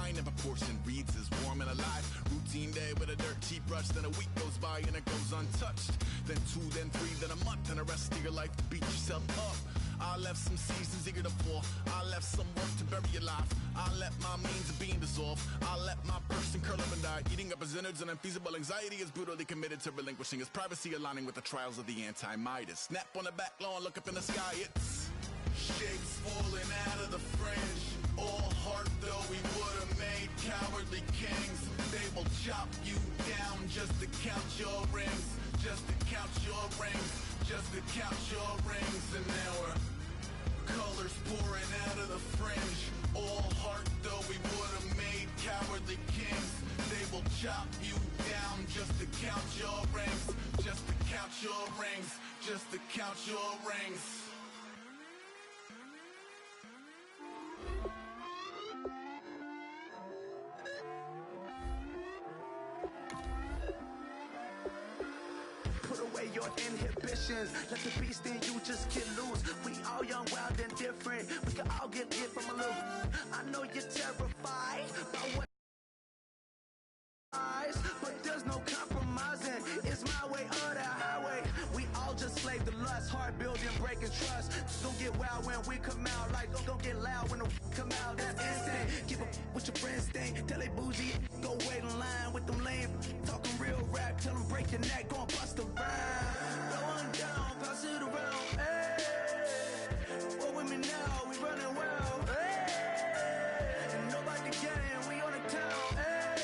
mind and proportion reads as warm and alive. Routine day with a dirt cheap brush, then a week goes by and it goes untouched. Then 2, then 3, then a month, and the rest of your life to beat yourself up. I left some seasons eager to fall. I left some work to bury alive. I let my means of being dissolve. I let my person curl up and die. Eating up his innards and unfeasible anxiety is brutally committed to relinquishing his privacy, aligning with the trials of the anti-Midas. Snap on the back lawn, look up in the sky, it's shapes falling out of the fringe. All heart though we would've made cowardly kings. They will chop you down just to count your rings. Just to count your rings. Just to count your rings. And now we're colors pouring out of the fringe. All heart though we would've made cowardly kings. They will chop you down just to count your rings. Just to count your rings. Just to count your rings. Your inhibitions, let the beast in you just get loose. We all young, wild, and different. We can all get hit from a little. I know you're terrified by what eyes, but there's no compromising. It's my way or the highway. We all just slave to lust, hard building, breaking trust. Don't get wild when we come out, like don't get loud when the come out. That's instant. Give up what your friends think. Tell they bougie, go wait in line with them lame. Talking real rap, tell them break your neck, go and bust a rhyme. Going down, pass it around. Hey, what with me now? We running wild. Hey, and nobody can. We on the town. Hey,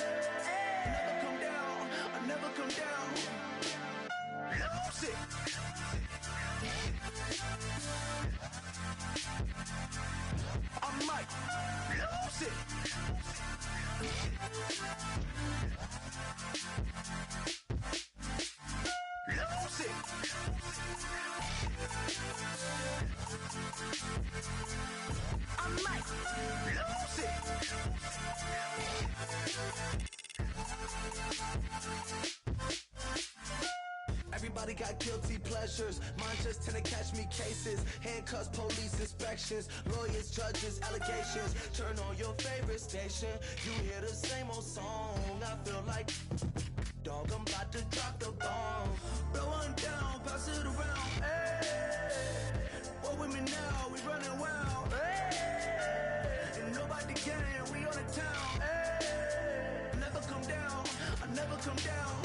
never come down. I never come down. Lose it. I might lose it. Lose it. I might lose it. Everybody got guilty pleasures. Mine just tend to catch me cases. Handcuffs, police inspections, lawyers, judges, allegations. Turn on your favorite station. You hear the same old song. I feel like dog, I'm about to drop the bomb. Blow one down, pass it around. Hey, what with me now? We running wild. Hey, and nobody can. We on the town. Hey, never come down. I never come down.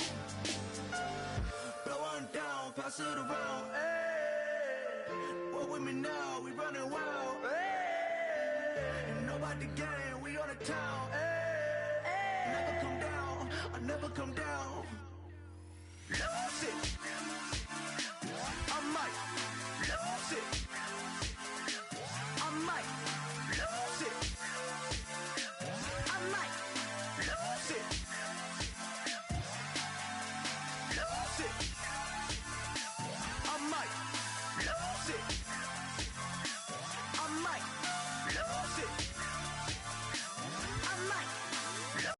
Blow one down, pass it around. Hey, what with me now? We running wild. Hey, and nobody can. We on the town. Hey, never come down. I never come down. Lose it. I might lose it. I might lose it. I might lose it. Lose it. I might lose it. I might lose it. I might. Lose it. I might lose it.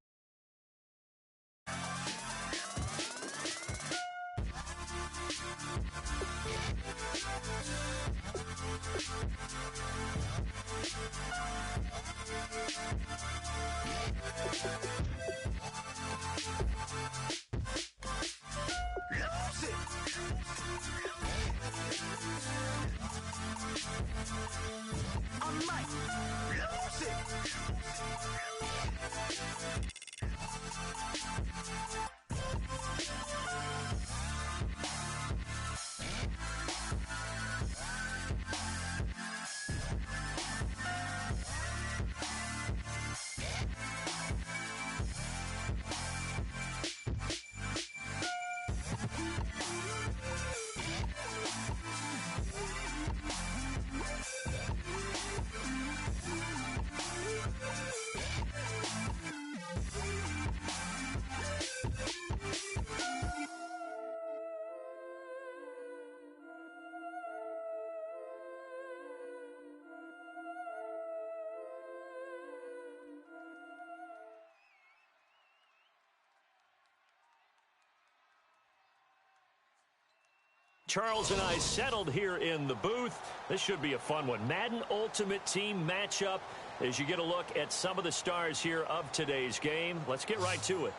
Charles and I settled here in the booth. This should be a fun one. Madden Ultimate Team matchup. as you get a look at some of the stars here of today's game. Let's get right to it.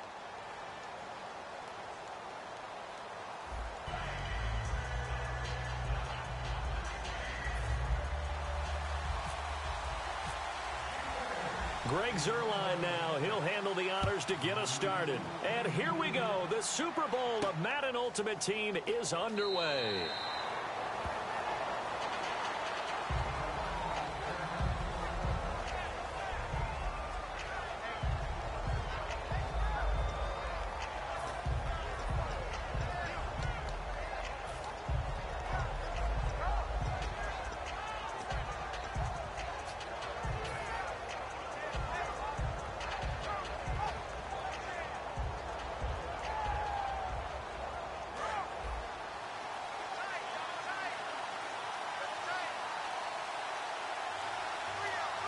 Greg Zuerlein now. He'll handle the honors to get us started. And here we go. The Super Bowl of Madden Ultimate Team is underway.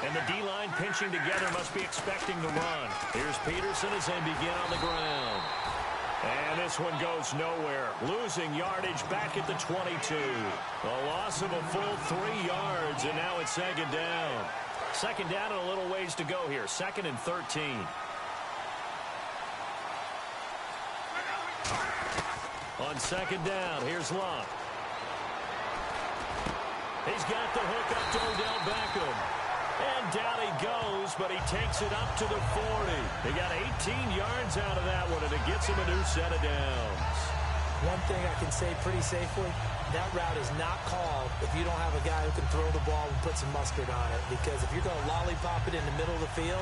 And the D-line pinching together must be expecting to run. Here's Peterson as they begin on the ground. And this one goes nowhere. Losing yardage back at the 22. A loss of a full 3 yards, and now it's second down. Second down and a little ways to go here. 2nd and 13. On second down, here's Locke. He's got the hook up to Odell Beckham. And down he goes, but he takes it up to the 40. He got 18 yards out of that one, and it gets him a new set of downs. One thing I can say pretty safely, that route is not called if you don't have a guy who can throw the ball and put some mustard on it. Because if you're going to lollipop it in the middle of the field,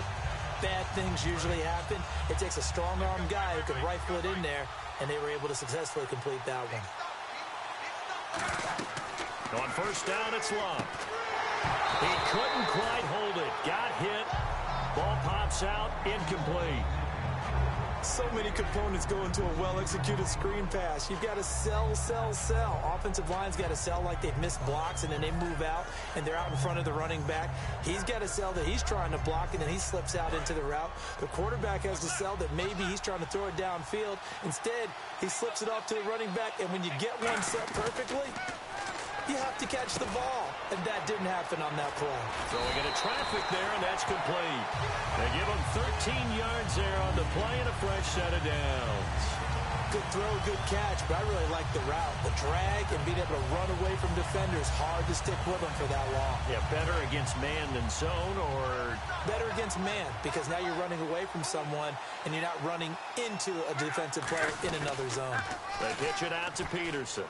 bad things usually happen. It takes a strong-arm guy who can rifle it in there, and they were able to successfully complete that one. On first down, it's Locke. He couldn't quite hold it. Got hit. Ball pops out. Incomplete. So many components go into a well-executed screen pass. You've got to sell. Offensive line's got to sell like they've missed blocks, and then they move out, and they're out in front of the running back. He's got to sell that he's trying to block, and then he slips out into the route. The quarterback has to sell that maybe he's trying to throw it downfield. Instead, he slips it off to the running back, and when you get one set perfectly, you have to catch the ball, and that didn't happen on that play. Throwing into traffic there, and that's complete. They give him 13 yards there on the play and a fresh set of downs. Good throw, good catch, but I really like the route. The drag and being able to run away from defenders, hard to stick with them for that long. Yeah, better against man than zone, or? Better against man, because now you're running away from someone, and you're not running into a defensive player in another zone. They pitch it out to Peterson.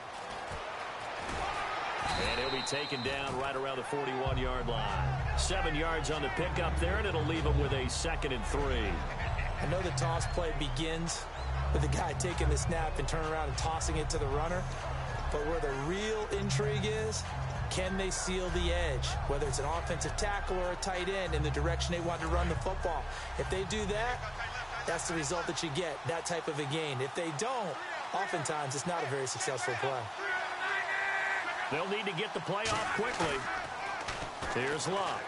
And he'll be taken down right around the 41-yard line. 7 yards on the pickup there, and it'll leave him with a 2nd and 3. I know the toss play begins with the guy taking the snap and turning around and tossing it to the runner. But where the real intrigue is, can they seal the edge? Whether it's an offensive tackle or a tight end in the direction they want to run the football. If they do that, that's the result that you get, that type of a gain. If they don't, oftentimes it's not a very successful play. They'll need to get the play off quickly. Here's Locke.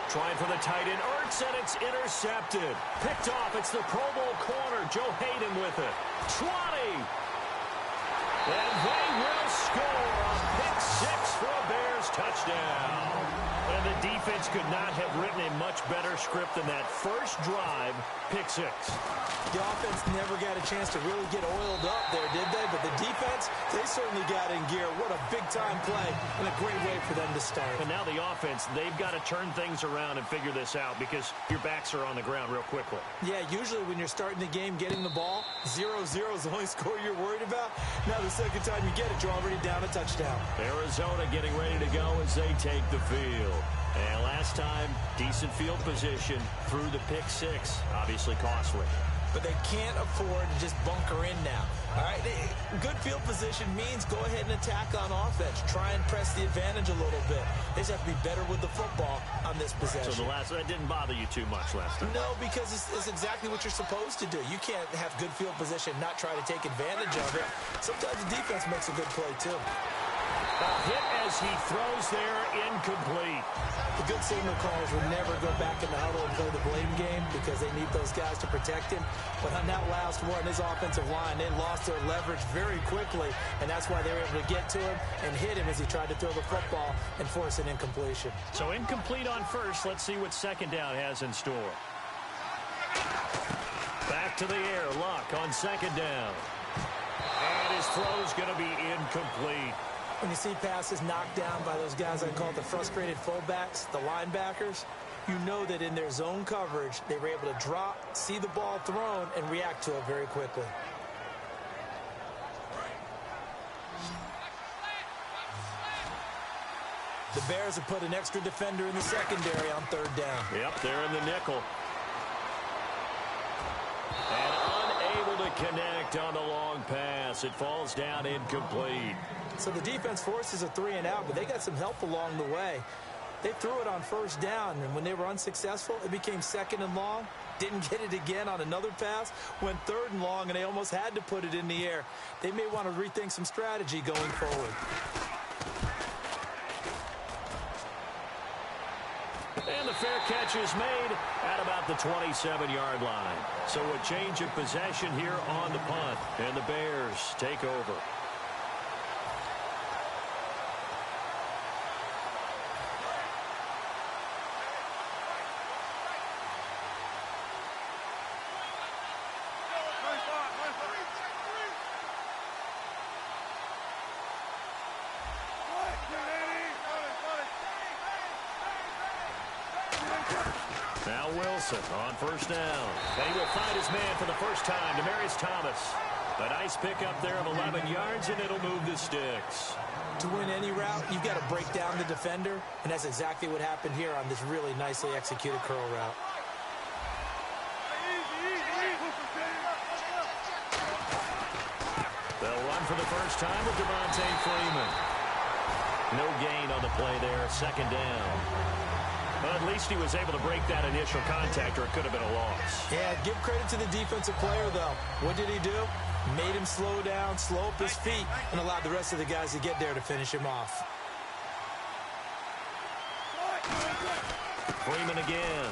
Trying for the tight end. Ertz, and it's intercepted. Picked off. It's the Pro Bowl corner. Joe Hayden with it. 20. And they will score a pick 6 for a Bears touchdown. And the defense could not have written a much better script than that first drive, pick 6. The offense never got a chance to really get oiled up there, did they? But the defense, they certainly got in gear. What a big-time play and a great way for them to start. And now the offense, they've got to turn things around and figure this out because your backs are on the ground real quickly. Yeah, usually when you're starting the game getting the ball, 0-0 is the only score you're worried about. Now the second time you get it, you're already down a touchdown. Arizona getting ready to go as they take the field. And last time, decent field position through the pick 6. Obviously costly. But they can't afford to just bunker in now. All right, good field position means go ahead and attack on offense. Try and press the advantage a little bit. They just have to be better with the football on this possession. So that didn't bother you too much last time? No, because it's exactly what you're supposed to do. You can't have good field position and not try to take advantage of it. Sometimes the defense makes a good play, too. A hit as he throws there, incomplete. The good signal callers would never go back in the huddle and play the blame game because they need those guys to protect him. But on that last one, his offensive line, they lost their leverage very quickly, and that's why they were able to get to him and hit him as he tried to throw the football and force an incompletion. So incomplete on first. Let's see what second down has in store. Back to the air. Luck on second down. And his throw's going to be incomplete. When you see passes knocked down by those guys I call the frustrated fullbacks, the linebackers, you know that in their zone coverage, they were able to drop, see the ball thrown, and react to it very quickly. The Bears have put an extra defender in the secondary on third down. Yep, they're in the nickel. And unable to connect on the long pass. It falls down incomplete. So the defense forces a 3-and-out, but they got some help along the way. They threw it on first down, and when they were unsuccessful, it became second and long. Didn't get it again on another pass. Went third and long, and they almost had to put it in the air. They may want to rethink some strategy going forward. And the fair catch is made at about the 27-yard line. So a change of possession here on the punt, and the Bears take over. Now Wilson on first down. And he will find his man for the first time, Demaryius Thomas. A nice pickup there of 11 yards, and it'll move the sticks. To win any route, you've got to break down the defender, and that's exactly what happened here on this really nicely executed curl route. They'll run for the first time with Devontae Freeman. No gain on the play there, second down. But at least he was able to break that initial contact, or it could have been a loss. Yeah, give credit to the defensive player, though. What did he do? Made him slow down, slow up his feet, and allowed the rest of the guys to get there to finish him off. Freeman again.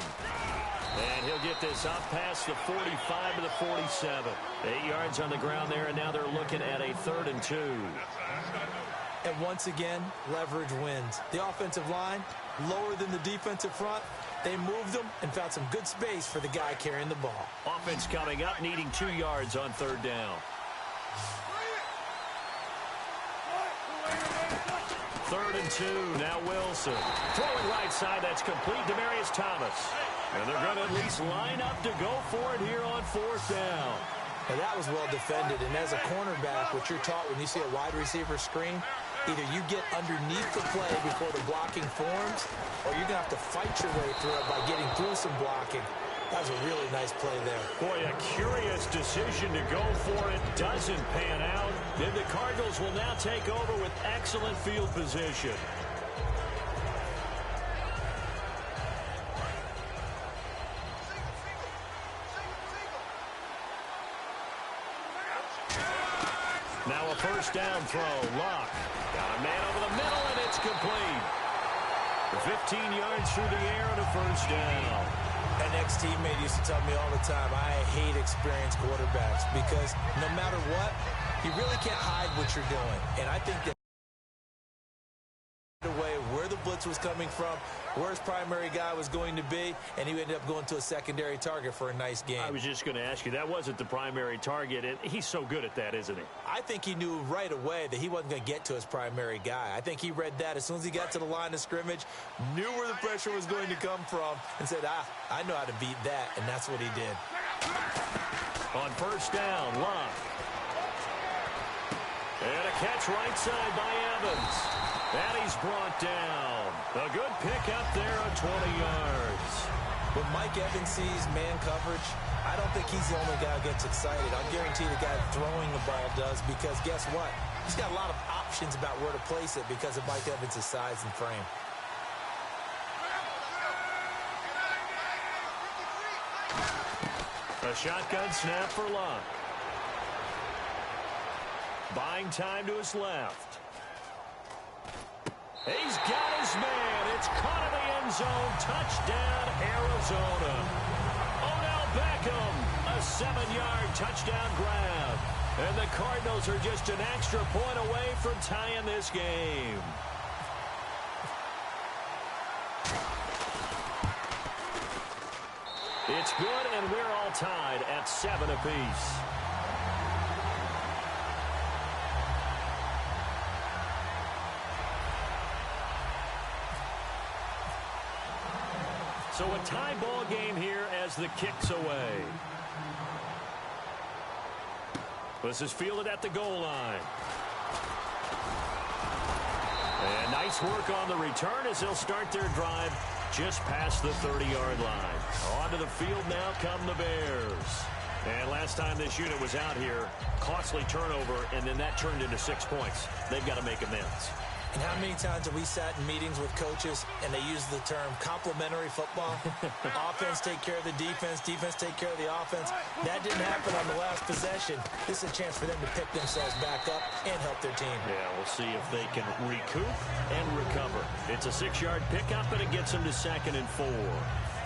And he'll get this up past the 45 to the 47. 8 yards on the ground there, and now they're looking at a 3rd and 2. And once again, leverage wins. The offensive line, lower than the defensive front. They moved them and found some good space for the guy carrying the ball. Offense coming up, needing 2 yards on 3rd down. 3rd and 2, now Wilson. Throwing right side, that's complete. Demaryius Thomas. And they're going to at least line up to go for it here on 4th down. Now that was well defended, and as a cornerback, what you're taught when you see a wide receiver screen, either you get underneath the play before the blocking forms, or you're going to have to fight your way through it by getting through some blocking. That was a really nice play there. Boy, a curious decision to go for it. Doesn't pan out. Then the Cardinals will now take over with excellent field position. Now a first down throw. Luck. Got a man over the middle, and it's complete. 15 yards through the air and a first down. An ex-teammate used to tell me all the time, I hate experienced quarterbacks because no matter what, you really can't hide what you're doing. And I think that away where the blitz was coming from, where his primary guy was going to be, and he ended up going to a secondary target for a nice game. I was just going to ask you, that wasn't the primary target, and he's so good at that, isn't he? I think he knew right away that he wasn't going to get to his primary guy. I think he read that as soon as he got to the line of scrimmage, knew where the pressure was going to come from, and said, I know how to beat that, and that's what he did. On first down, Luck. And a catch right side by Evans. And he's brought down. A good pickup there on 20 yards. When Mike Evans sees man coverage, I don't think he's the only guy who gets excited. I'll guarantee the guy throwing the ball does, because guess what? He's got a lot of options about where to place it because of Mike Evans' size and frame. A shotgun snap for Luck. Buying time to his left. He's got his man. It's caught in the end zone. Touchdown, Arizona. 7-yard touchdown grab. And the Cardinals are just an extra point away from tying this game. It's good, and we're all tied at 7 apiece. So a tie ball game here as the kick's away. This is fielded at the goal line. And nice work on the return as they'll start their drive just past the 30-yard line. Onto the field now come the Bears. And last time this unit was out here, costly turnover, and then that turned into 6 points. They've got to make amends. And how many times have we sat in meetings with coaches and they use the term complementary football? Offense take care of the defense, defense take care of the offense. That didn't happen on the last possession. This is a chance for them to pick themselves back up and help their team. Yeah, we'll see if they can recoup and recover. It's a 6-yard pickup, and it gets them to 2nd and 4.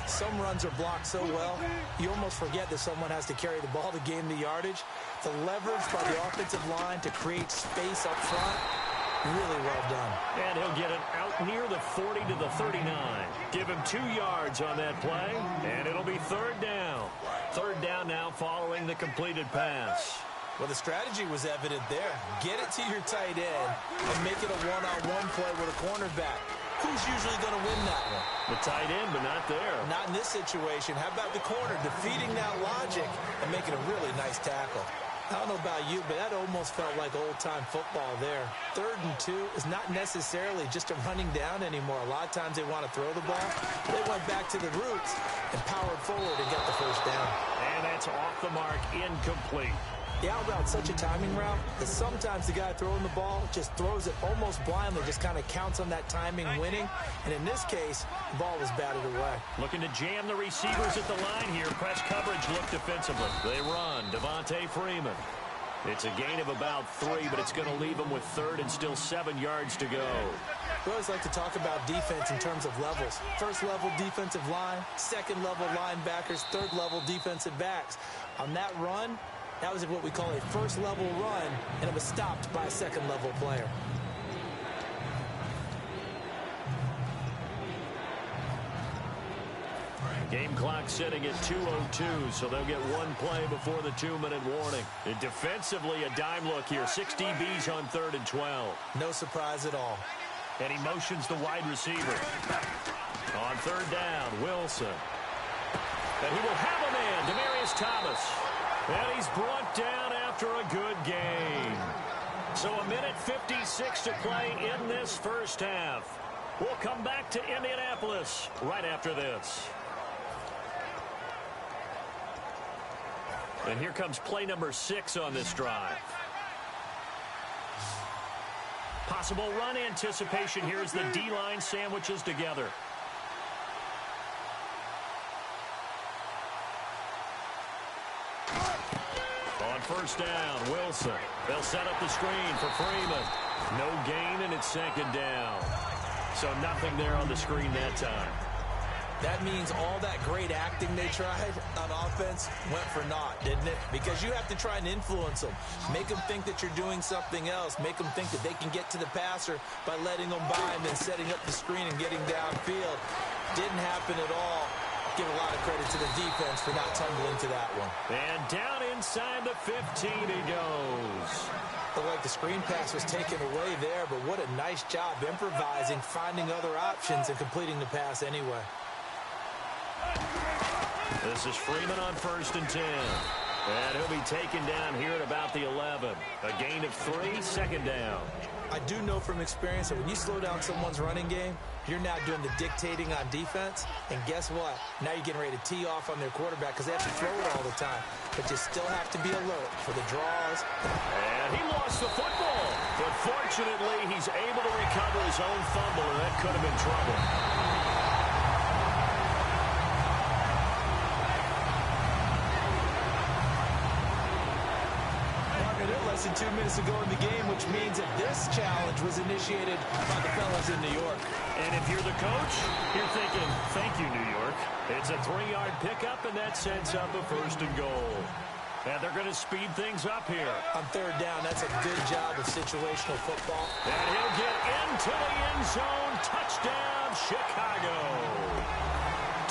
Some runs are blocked so well, you almost forget that someone has to carry the ball to gain the yardage. The leverage by the offensive line to create space up front, really well done. And he'll get it out near the 40 to the 39. Give him 2 yards on that play, and it'll be 3rd down. 3rd down now following the completed pass. Well, the strategy was evident there. Get it to your tight end and make it a one-on-one play with a cornerback. Who's usually going to win that one? The tight end, but not there. Not in this situation. How about the corner defeating that logic and making a really nice tackle? I don't know about you, but that almost felt like old-time football there. 3rd and 2 is not necessarily just a running down anymore. A lot of times they want to throw the ball. They went back to the roots and powered forward and got the 1st down. And that's off the mark, incomplete. The out route's such a timing route that sometimes the guy throwing the ball just throws it almost blindly, just kind of counts on that timing winning. And in this case, the ball was batted away. Looking to jam the receivers at the line here. Press coverage look defensively. They run. Devontae Freeman. It's a gain of about 3, but it's going to leave them with 3rd and still 7 yards to go. We always like to talk about defense in terms of levels. 1st level defensive line, 2nd level linebackers, 3rd level defensive backs. On that run, that was what we call a 1st level run, and it was stopped by a 2nd level player. Game clock sitting at 2:02, so they'll get 1 play before the 2-minute warning. And defensively, a dime look here. 6 DBs on 3rd and 12. No surprise at all. And he motions the wide receiver. On 3rd down, Wilson. And he will have a man, Demaryius Thomas. And he's brought down after a good game. So 1:56 to play in this 1st half. We'll come back to Indianapolis right after this. And here comes play number 6 on this drive. Possible run anticipation here as the D-line sandwiches together. On 1st down, Wilson. They'll set up the screen for Freeman. No gain, and it's 2nd down. So nothing there on the screen that time. That means all that great acting they tried on offense went for naught, didn't it? Because you have to try and influence them. Make them think that you're doing something else. Make them think that they can get to the passer by letting them by and then setting up the screen and getting downfield. Didn't happen at all. Give a lot of credit to the defense for not tumbling to that one. And down inside the 15 he goes. Looked like the screen pass was taken away there, but what a nice job improvising, finding other options, and completing the pass anyway. This is Freeman on 1st and 10. And he'll be taken down here at about the 11. A gain of 3, 2nd down. I do know from experience that when you slow down someone's running game, you're now doing the dictating on defense. And guess what? Now you're getting ready to tee off on their quarterback because they have to throw it all the time. But you still have to be alert for the draws. And he lost the football. But fortunately, he's able to recover his own fumble, and that could have been trouble. Less than 2 minutes ago in the game, which means that this challenge was initiated by the fellas in New York. And if you're the coach, you're thinking, thank you, New York. It's a 3-yard pickup, and that sets up a 1st and goal. And they're going to speed things up here. On 3rd down, that's a good job of situational football. And he'll get into the end zone. Touchdown, Chicago.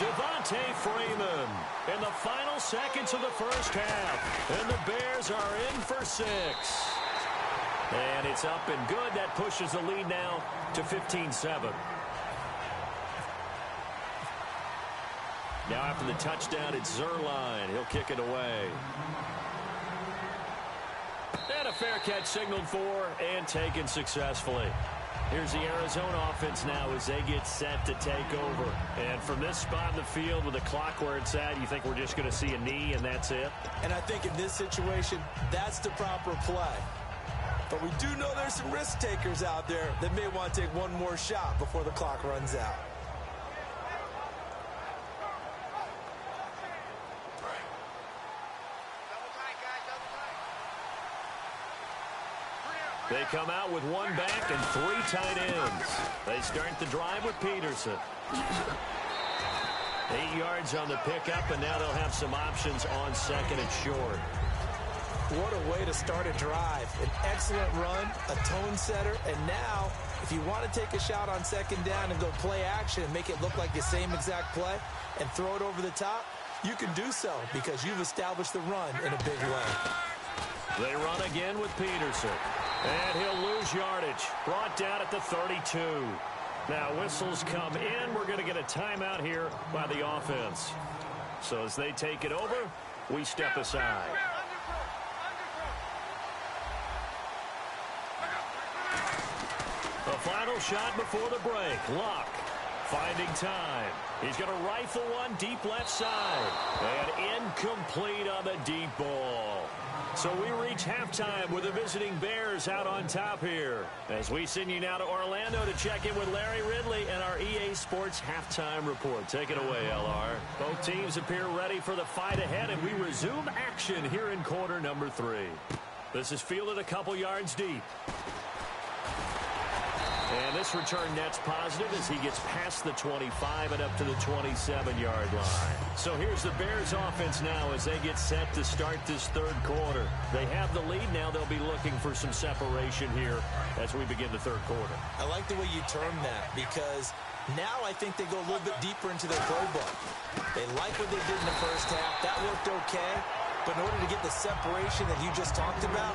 Devontae Freeman in the final seconds of the first half. And the Bears are in for 6. And it's up and good. That pushes the lead now to 15-7. Now after the touchdown, it's Zuerlein. He'll kick it away. And a fair catch signaled for and taken successfully. Here's the Arizona offense now as they get set to take over. And from this spot in the field with the clock where it's at, you think we're just going to see a knee and that's it? And I think in this situation, that's the proper play. But we do know there's some risk takers out there that may want to take one more shot before the clock runs out. They come out with 1 back and 3 tight ends. They start the drive with Peterson. 8 yards on the pickup, and now they'll have some options on 2nd and short. What a way to start a drive. An excellent run, a tone setter, and now if you want to take a shot on 2nd down and go play action and make it look like the same exact play and throw it over the top, you can do so because you've established the run in a big way. They run again with Peterson. And he'll lose yardage. Brought down at the 32. Now whistles come in. We're going to get a timeout here by the offense. So as they take it over, we step aside. The final shot before the break. Luck finding time. He's going to rifle one deep left side. And incomplete on the deep ball. So we reach halftime with the visiting Bears out on top here. As we send you now to Orlando to check in with Larry Ridley and our EA Sports Halftime Report. Take it away, LR. Both teams appear ready for the fight ahead, and we resume action here in quarter number 3. This is fielded a couple yards deep. And this return net's positive as he gets past the 25 and up to the 27-yard line. So here's the Bears offense now as they get set to start this 3rd quarter. They have the lead now. They'll be looking for some separation here as we begin the 3rd quarter. I like the way you term that because now I think they go a little bit deeper into their playbook. They like what they did in the first half. That worked okay. But in order to get the separation that you just talked about,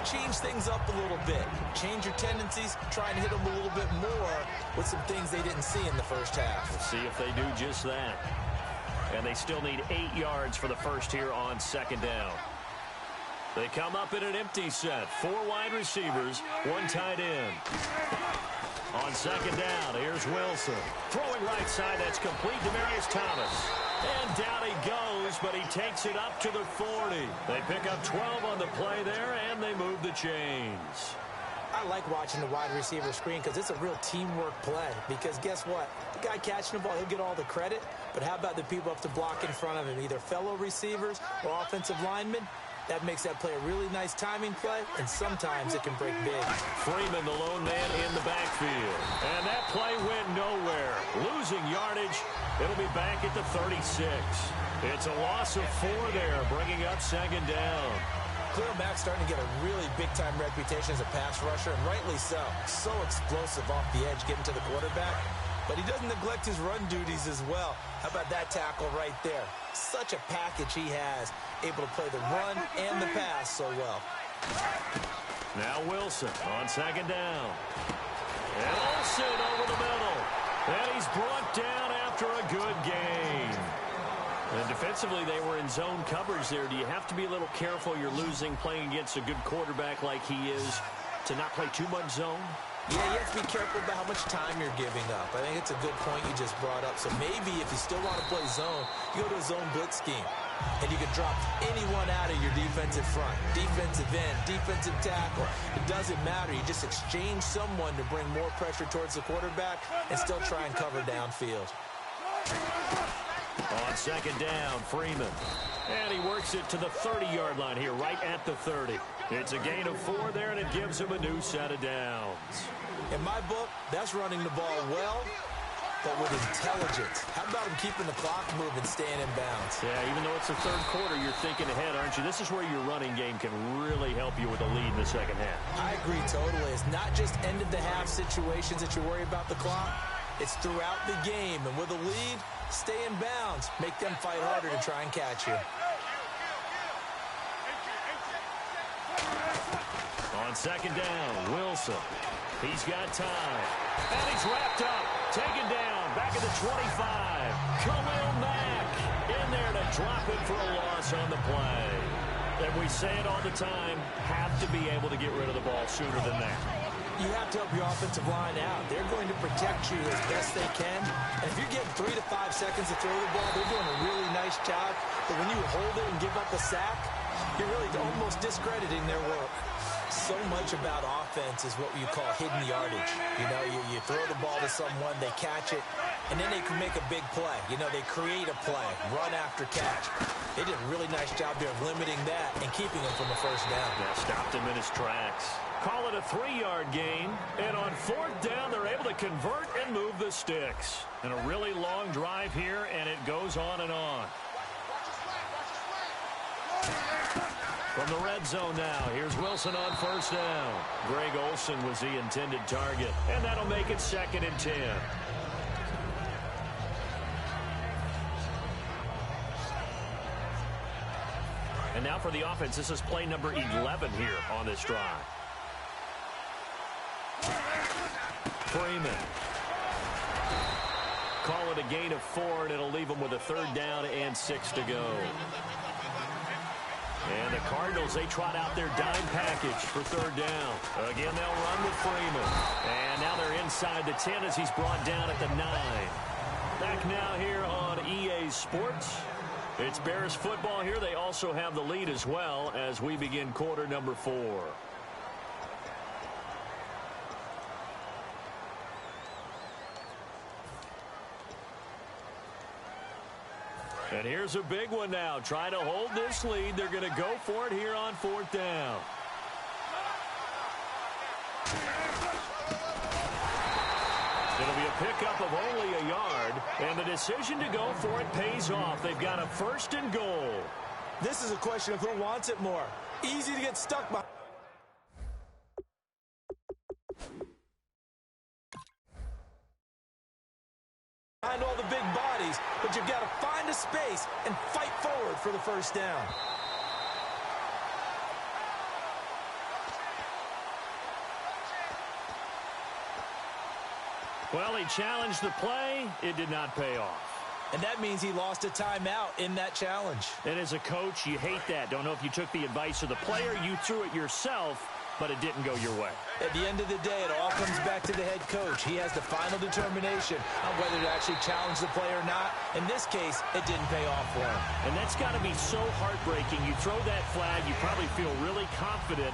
change things up a little bit. Change your tendencies. Try and hit them a little bit more with some things they didn't see in the first half. We'll see if they do just that. And they still need 8 yards for the first here on 2nd down. They come up in an empty set. 4 wide receivers, 1 tight end. On 2nd down, here's Wilson. Throwing right side, that's complete. Demaryius Thomas. And down he goes, but he takes it up to the 40. They pick up 12 on the play there, and they move the chains. I like watching the wide receiver screen because it's a real teamwork play. Because guess what? The guy catching the ball, he'll get all the credit. But how about the people up to block in front of him, either fellow receivers or offensive linemen? That makes that play a really nice timing play, and sometimes it can break big. Freeman, the lone man in the backfield. And that play went nowhere. Losing yardage. It'll be back at the 36. It's a loss of 4 there, bringing up 2nd down. Khalil Mack's starting to get a really big-time reputation as a pass rusher, and rightly so. So explosive off the edge, getting to the quarterback. But he doesn't neglect his run duties as well. How about that tackle right there? Such a package he has, able to play the run and the pass so well. Now Wilson on 2nd down. And Olsen over the middle. And he's brought down after a good gain. And defensively, they were in zone coverage there. Do you have to be a little careful? You're losing playing against a good quarterback like he is to not play too much zone? Yeah, you have to be careful about how much time you're giving up. I think it's a good point you just brought up. So maybe if you still want to play zone, you go to a zone blitz scheme. And you can drop anyone out of your defensive front. Defensive end, defensive tackle. It doesn't matter. You just exchange someone to bring more pressure towards the quarterback and still try and cover downfield. On second down, Freeman. And he works it to the 30-yard line here, right at the 30. It's a gain of 4 there, and it gives him a new set of downs. In my book, that's running the ball well, but with intelligence. How about him keeping the clock moving, staying in bounds? Yeah, even though it's the third quarter, you're thinking ahead, aren't you? This is where your running game can really help you with a lead in the second half. I agree totally. It's not just end-of-the-half situations that you worry about the clock. It's throughout the game. And with a lead, stay in bounds. Make them fight harder to try and catch you. On second down, Wilson. He's got time. And he's wrapped up. Taken down. Back at the 25. Khalil Mack in there to drop it for a loss on the play. And we say it all the time, have to be able to get rid of the ball sooner than that. You have to help your offensive line out. They're going to protect you as best they can. And if you're getting 3 to 5 seconds to throw the ball, they're doing a really nice job. But when you hold it and give up a sack, you're really almost discrediting their work. So much about offense is what you call hidden yardage. You know, you throw the ball to someone, they catch it, and then they can make a big play. You know, they create a play, run after catch. They did a really nice job there of limiting that and keeping him from a first down. Yeah, stopped him in his tracks. Call it a 3-yard gain, and on fourth down, they're able to convert and move the sticks. And a really long drive here, and it goes on and on. From the red zone now, here's Wilson on first down. Greg Olsen was the intended target, and that'll make it 2nd and 10. And now for the offense, this is play number 11 here on this drive. Freeman. Call it a gain of 4, and it'll leave them with a 3rd down and 6 to go. And the Cardinals, they trot out their dime package for 3rd down. Again, they'll run with Freeman. And now they're inside the 10 as he's brought down at the 9. Back now here on EA Sports. It's Bears football here. They also have the lead as well as we begin quarter number 4. And here's a big one now. Trying to hold this lead. They're going to go for it here on 4th down. It'll be a pickup of only a yard. And the decision to go for it pays off. They've got a 1st and goal. This is a question of who wants it more. Easy to get stuck behind. Behind all the big bodies, but you've got to find a space and fight forward for the 1st down. Well, he challenged the play. It did not pay off. And that means he lost a timeout in that challenge. And as a coach, you hate that. Don't know if you took the advice of the player. You threw it yourself, but it didn't go your way. At the end of the day, it all comes back to the head coach. He has the final determination on whether to actually challenge the play or not. In this case, it didn't pay off for him. And that's got to be so heartbreaking. You throw that flag, you probably feel really confident,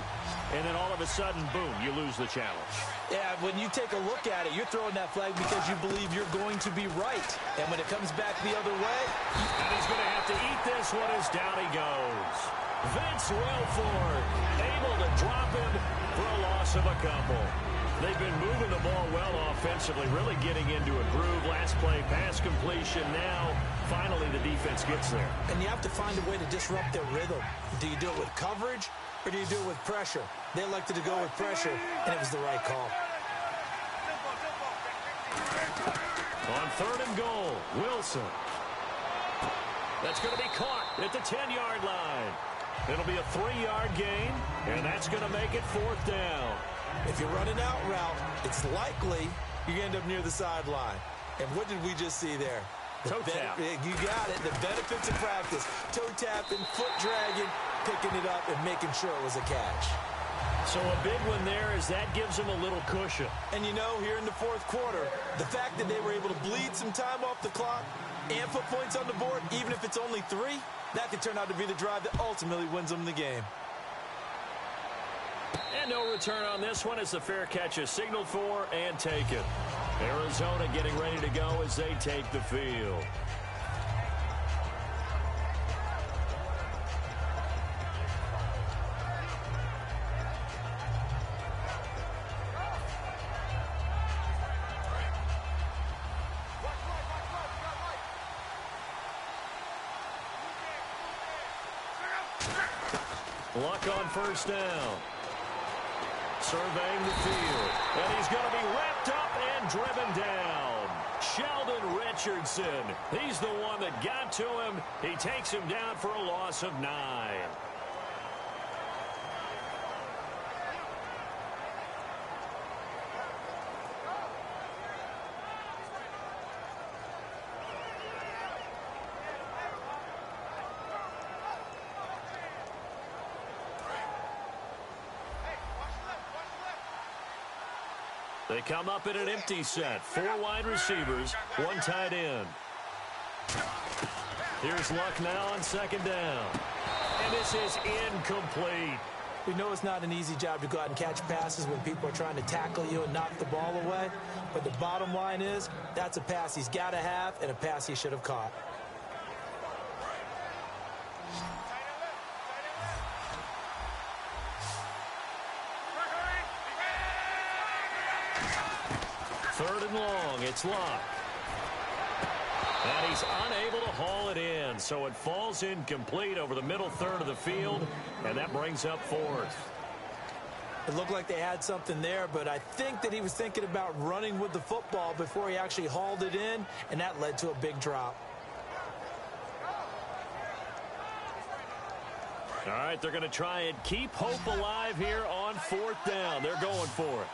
and then all of a sudden, boom, you lose the challenge. Yeah, when you take a look at it, you're throwing that flag because you believe you're going to be right. And when it comes back the other way... And he's going to have to eat this one as down he goes. Vince Wilfork able to drop him for a loss of a couple. They've been moving the ball well offensively, really getting into a groove. Last play, pass completion. Now, finally, the defense gets there. And you have to find a way to disrupt their rhythm. Do you do it with coverage, or do you do it with pressure? They elected to go with pressure, and it was the right call. On 3rd and goal, Wilson. That's going to be caught at the 10-yard line. It'll be a 3-yard gain, and that's going to make it 4th down. If you're running out route, it's likely you're going to end up near the sideline. And what did we just see there? Toe tap. You got it. The benefits of practice. Toe tapping, foot dragging, picking it up, and making sure it was a catch. So a big one there is that gives them a little cushion. And you know, here in the 4th quarter, the fact that they were able to bleed some time off the clock and put points on the board, even if it's only 3, that could turn out to be the drive that ultimately wins them the game. And no return on this one as the fair catch is signaled for and taken. Arizona getting ready to go as they take the field. Luck on first down. Surveying the field. And he's going to be wrapped up and driven down. Sheldon Richardson. He's the one that got to him. He takes him down for a loss of 9. They come up in an empty set. 4 wide receivers, 1 tight end. Here's Luck now on second down. And this is incomplete. We know it's not an easy job to go out and catch passes when people are trying to tackle you and knock the ball away. But the bottom line is, that's a pass he's got to have and a pass he should have caught. Third and long, it's Luck. And he's unable to haul it in, so it falls incomplete over the middle third of the field, and that brings up 4th. It looked like they had something there, but I think that he was thinking about running with the football before he actually hauled it in, and that led to a big drop. All right, they're going to try and keep hope alive here on 4th down. They're going for it.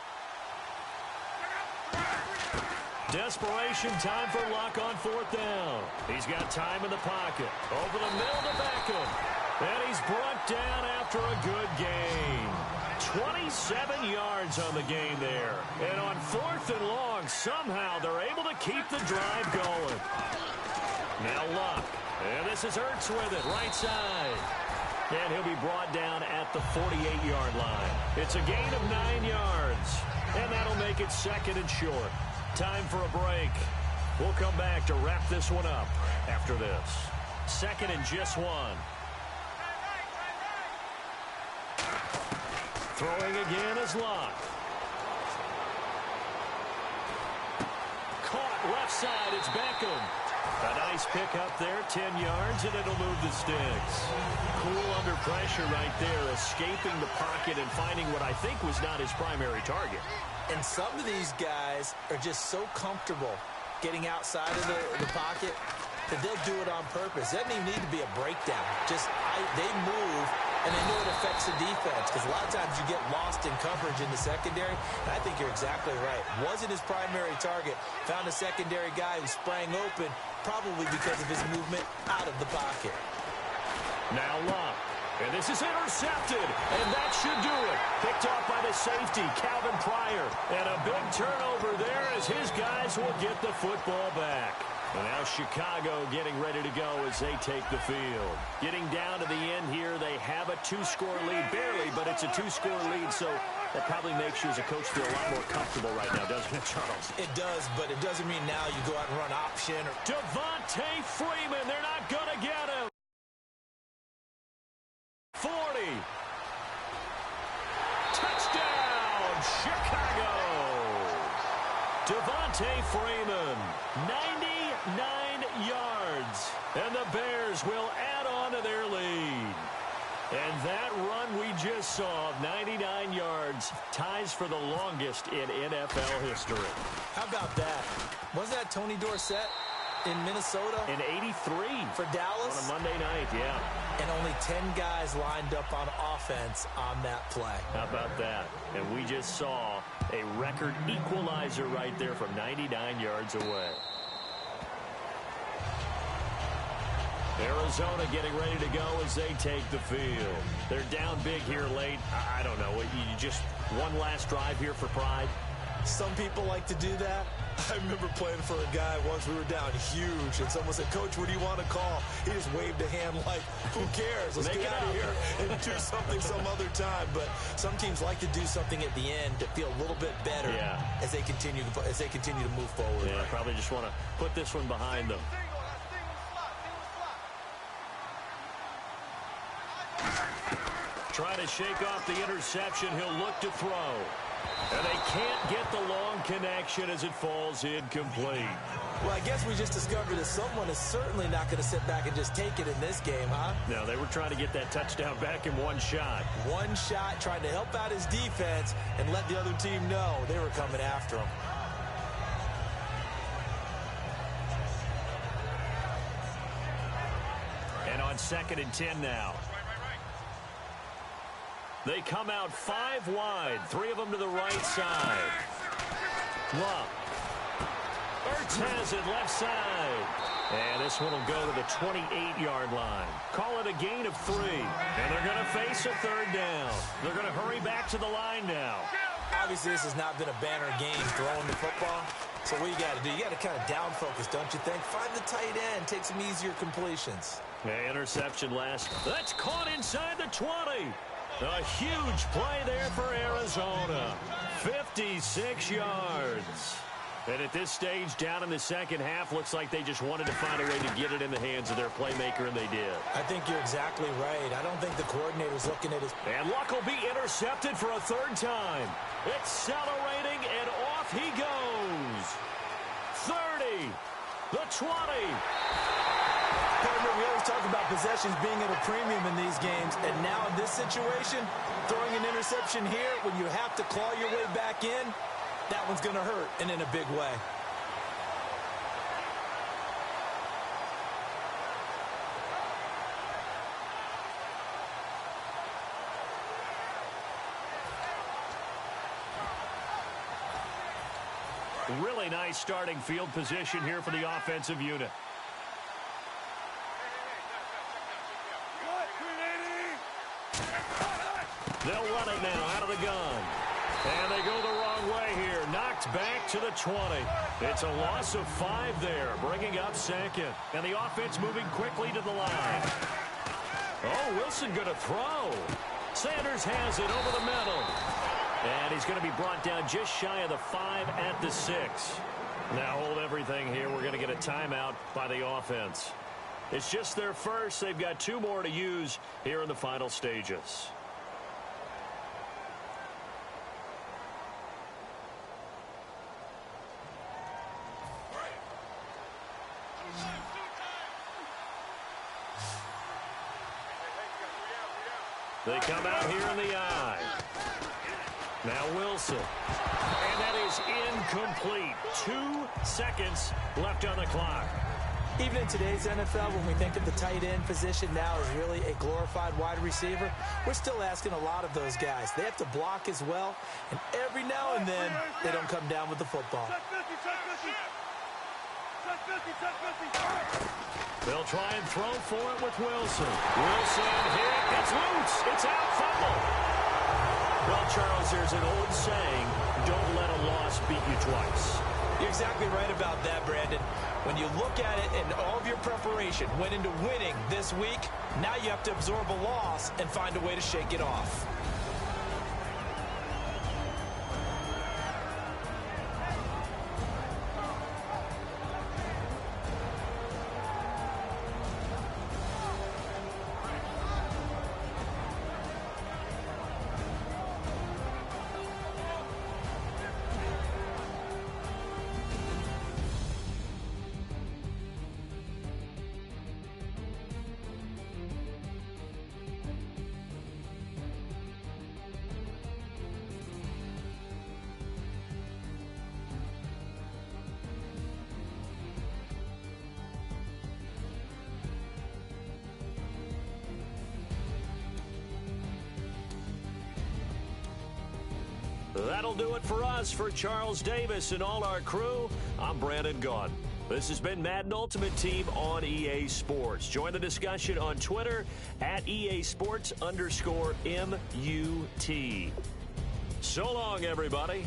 Desperation time for Luck on 4th down. He's got time in the pocket. Over the middle to Beckham. And he's brought down after a good gain. 27 yards on the game there. And on 4th and long, somehow they're able to keep the drive going. Now Luck. And this is Ertz with it, right side. And he'll be brought down at the 48-yard line. It's a gain of 9 yards. And that'll make it 2nd and short. Time for a break. We'll come back to wrap this one up after this. 2nd and just 1. Throwing again is Luck. Caught left side. It's Beckham. A nice pick up there, 10 yards, and it'll move the sticks. Cool under pressure right there, escaping the pocket and finding what I think was not his primary target. And some of these guys are just so comfortable getting outside of the pocket that they'll do it on purpose. It doesn't even need to be a breakdown. Just they move, and they know it affects the defense because a lot of times you get lost in coverage in the secondary. And I think you're exactly right. Wasn't his primary target. Found a secondary guy who sprang open, probably because of his movement out of the pocket. Now Luck. And this is intercepted, and that should do it. Picked off by the safety, Calvin Pryor. And a big turnover there as his guys will get the football back. And now Chicago getting ready to go as they take the field. Getting down to the end here, they have a 2-score lead. Barely, but it's a 2-score lead, so that probably makes you as a coach feel a lot more comfortable right now, doesn't it, Charles? It does, but it doesn't mean now you go out and run option. Devontae Freeman, they're not going to get him. 40. Touchdown, Chicago. Devontae Freeman, 99 yards. And the Bears will add on to their lead. And that run we just saw of 99 yards ties for the longest in NFL history. How about that? Wasn't that Tony Dorsett in Minnesota? In 83. For Dallas? On a Monday night, yeah. And only 10 guys lined up on offense on that play. How about that? And we just saw a record equalizer right there from 99 yards away. Arizona getting ready to go as they take the field. They're down big here late. I don't know. You just one last drive here for pride? Some people like to do that. I remember playing for a guy once. We were down huge, and someone said, "Coach, what do you want to call?" He just waved a hand like, "Who cares? Let's get out of here and do something some other time." But some teams like to do something at the end to feel a little bit better as they continue to move forward. Yeah, probably just want to put this one behind them. Trying to shake off the interception. He'll look to throw. And they can't get the long connection as it falls incomplete. Well, I guess we just discovered that someone is certainly not going to sit back and just take it in this game, huh? No, they were trying to get that touchdown back in one shot. One shot, trying to help out his defense and let the other team know they were coming after him. And on 2nd and 10 now. They come out 5 wide, 3 of them to the right side. Love. Ertz has it left side. And this one will go to the 28-yard line. Call it a gain of 3. And they're going to face a 3rd down. They're going to hurry back to the line now. Obviously, this has not been a banner game throwing the football. So what you got to do, you got to kind of down focus, don't you think? Find the tight end, take some easier completions. Interception last. That's caught inside the 20. A huge play there for Arizona. 56 yards. And at this stage, down in the second half, looks like they just wanted to find a way to get it in the hands of their playmaker, and they did. I think you're exactly right. I don't think the coordinator's looking at his... And Luck will be intercepted for a 3rd time. Accelerating, and off he goes. 30, the 20. Partner, we always talk about possessions being at a premium in these games, and now in this situation, throwing an interception here when you have to claw your way back in, that one's going to hurt, and in a big way. Really nice starting field position here for the offensive unit. They'll run it now out of the gun. And they go the wrong way here. Knocked back to the 20. It's a loss of 5 there, bringing up 2nd. And the offense moving quickly to the line. Oh, Wilson going to throw. Sanders has it over the middle. And he's going to be brought down just shy of the 5 at the 6. Now hold everything here. We're going to get a timeout by the offense. It's just their first. They've got 2 more to use here in the final stages. They come out here in the eye. Now Wilson. And that is incomplete. 2 seconds left on the clock. Even in today's NFL, when we think of the tight end position now as really a glorified wide receiver, we're still asking a lot of those guys. They have to block as well, and every now and then, they don't come down with the football. They'll try and throw for it with Wilson. Wilson hit. It's loose. It's out. Fumble. Well, Charles, there's an old saying, don't let a loss beat you twice. You're exactly right about that, Brandon. When you look at it and all of your preparation went into winning this week, now you have to absorb a loss and find a way to shake it off. That'll do it for us. For Charles Davis and all our crew, I'm Brandon Gaudin. This has been Madden Ultimate Team on EA Sports. Join the discussion on Twitter at EA Sports_MUT. So long, everybody.